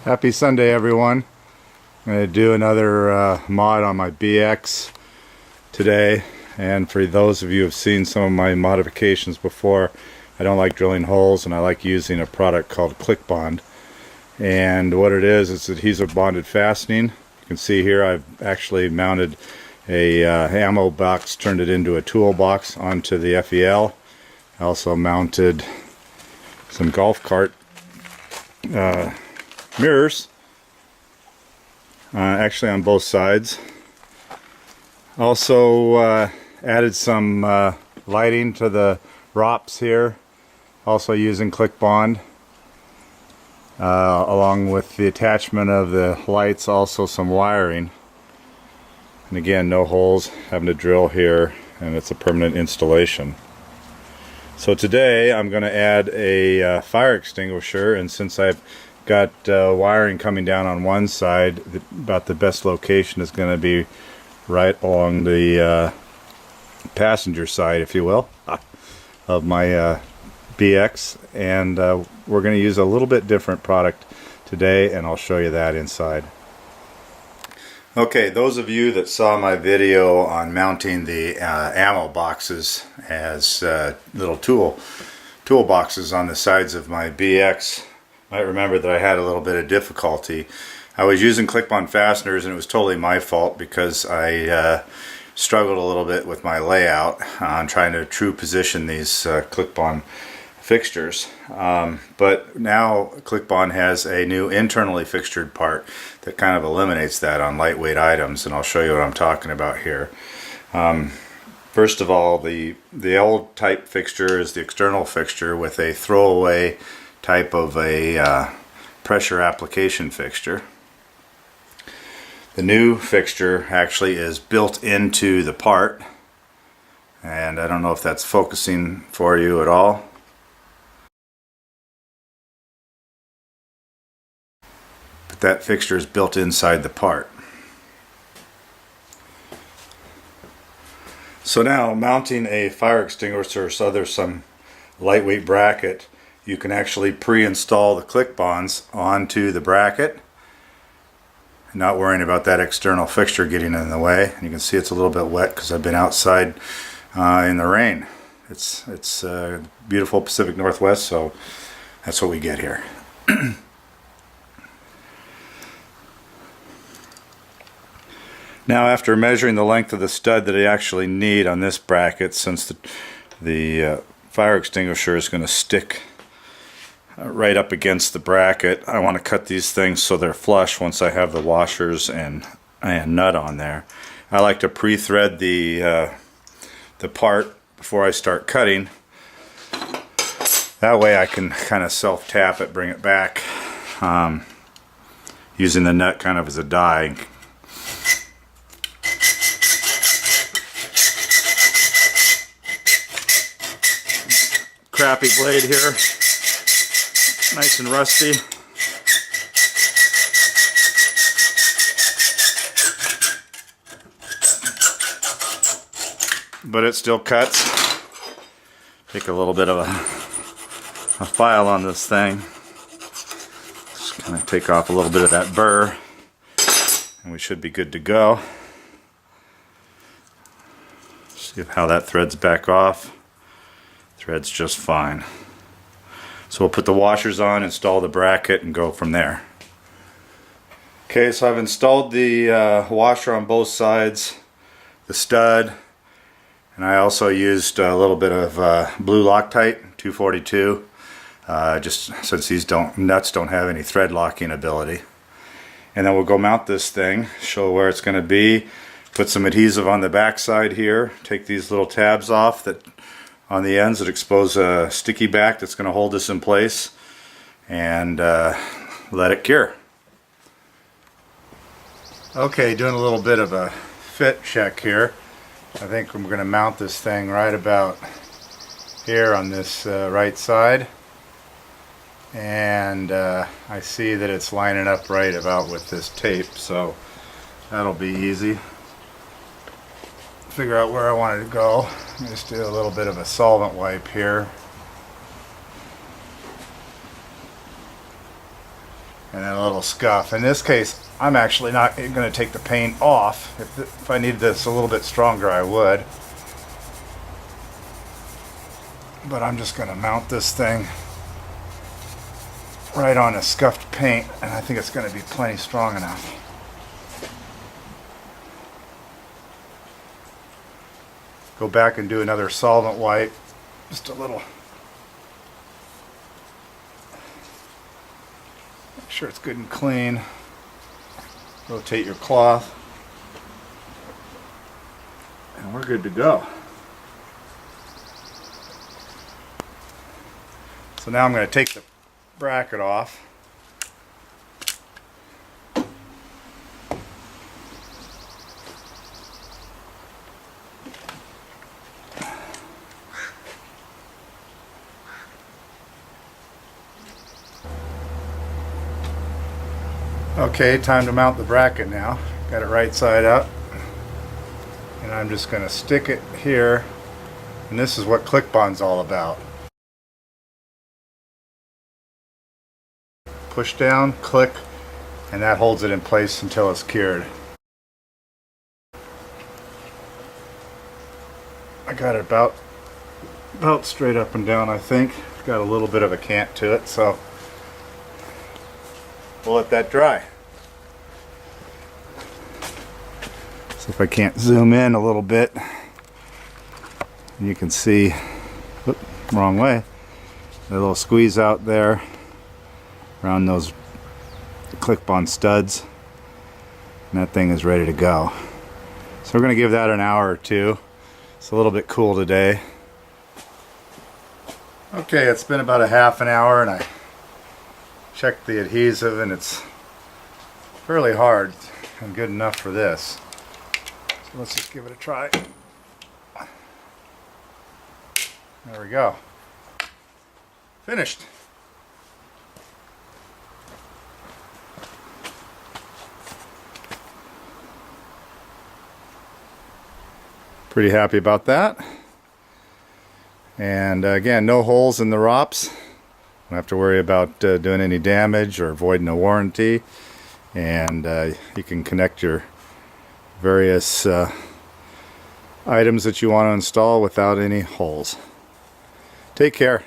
Happy Sunday, everyone. I'm going to do another mod on my BX today, and for those of you who have seen some of my modifications before, I don't like drilling holes and I like using a product called Click Bond. And what it is, it's adhesive bonded fastening. You can see here I've actually mounted a ammo box, turned it into a toolbox onto the FEL. I also mounted some golf cart mirrors, actually on both sides. Also added some lighting to the ROPS here, also using Click Bond, along with the attachment of the lights, also some wiring. And again, no holes, having to drill here, and it's a permanent installation. So today I'm going to add a fire extinguisher, and since I've got wiring coming down on one side, about the best location is going to be right along the passenger side, if you will, of my BX, and we're going to use a little bit different product today, and I'll show you that inside. Okay, those of you that saw my video on mounting the ammo boxes as little tool boxes on the sides of my BX might remember that I had a little bit of difficulty. I was using clip-on fasteners, and it was totally my fault because I struggled a little bit with my layout on trying to true position these clip-on fixtures. But now Click-On has a new internally fixtured part that kind of eliminates that on lightweight items, and I'll show you what I'm talking about here. First of all, the old type fixture is the external fixture with a throwaway type of a pressure application fixture. The new fixture actually is built into the part, and I don't know if that's focusing for you at all. But that fixture is built inside the part. So now, mounting a fire extinguisher, so there's some lightweight bracket, you can actually pre-install the click bonds onto the bracket, not worrying about that external fixture getting in the way. And you can see it's a little bit wet because I've been outside in the rain. It's beautiful Pacific Northwest, so that's what we get here. Now, after measuring the length of the stud that I actually need on this bracket, since the fire extinguisher is going to stick right up against the bracket, I want to cut these things so they're flush once I have the washers and nut on there. I like to pre-thread the part before I start cutting. That way I can kind of self-tap it, bring it back, using the nut kind of as a die. Crappy blade here, nice and rusty. But it still cuts. Take a little bit of a file on this thing. Just kind of take off a little bit of that burr, and we should be good to go. See how that threads back off. Threads just fine. So we'll put the washers on, install the bracket, and go from there. Okay, so I've installed the washer on both sides, the stud, and I also used a little bit of blue Loctite 242, just since these nuts don't have any thread locking ability. And then we'll go mount this thing, show where it's going to be, put some adhesive on the back side here, take these little tabs off that on the ends that expose a sticky back that's going to hold this in place, and let it cure. Okay, doing a little bit of a fit check here. I think I'm going to mount this thing right about here on this right side, and I see that it's lining up right about with this tape, so that'll be easy. Figure out where I want it to go. Just do a little bit of a solvent wipe here. and then a little scuff. In this case, I'm actually not going to take the paint off. If I needed this a little bit stronger, I would. But I'm just going to mount this thing right on the scuffed paint, and I think it's going to be plenty strong enough. Go back and do another solvent wipe, just a little. Make sure it's good and clean. Rotate your cloth, and we're good to go. So now I'm going to take the bracket off. Okay, time to mount the bracket now. Got it right side up. And I'm just going to stick it here. And this is what click-on's all about. Push down, click, and that holds it in place until it's cured. I got it about straight up and down, I think. Got a little bit of a cant to it, so we'll let that dry. So if I can't zoom in a little bit, you can see, whoop, wrong way, a little squeeze out there around those clip-on studs, and that thing is ready to go. So we're going to give that an hour or two. It's a little bit cool today. Okay, it's been about a half an hour, and I checked the adhesive, and it's fairly hard and good enough for this. So let's just give it a try. There we go. Finished. Pretty happy about that. And again, no holes in the ROPS. Don't have to worry about doing any damage or voiding a warranty. And you can connect your various items that you want to install without any holes. Take care.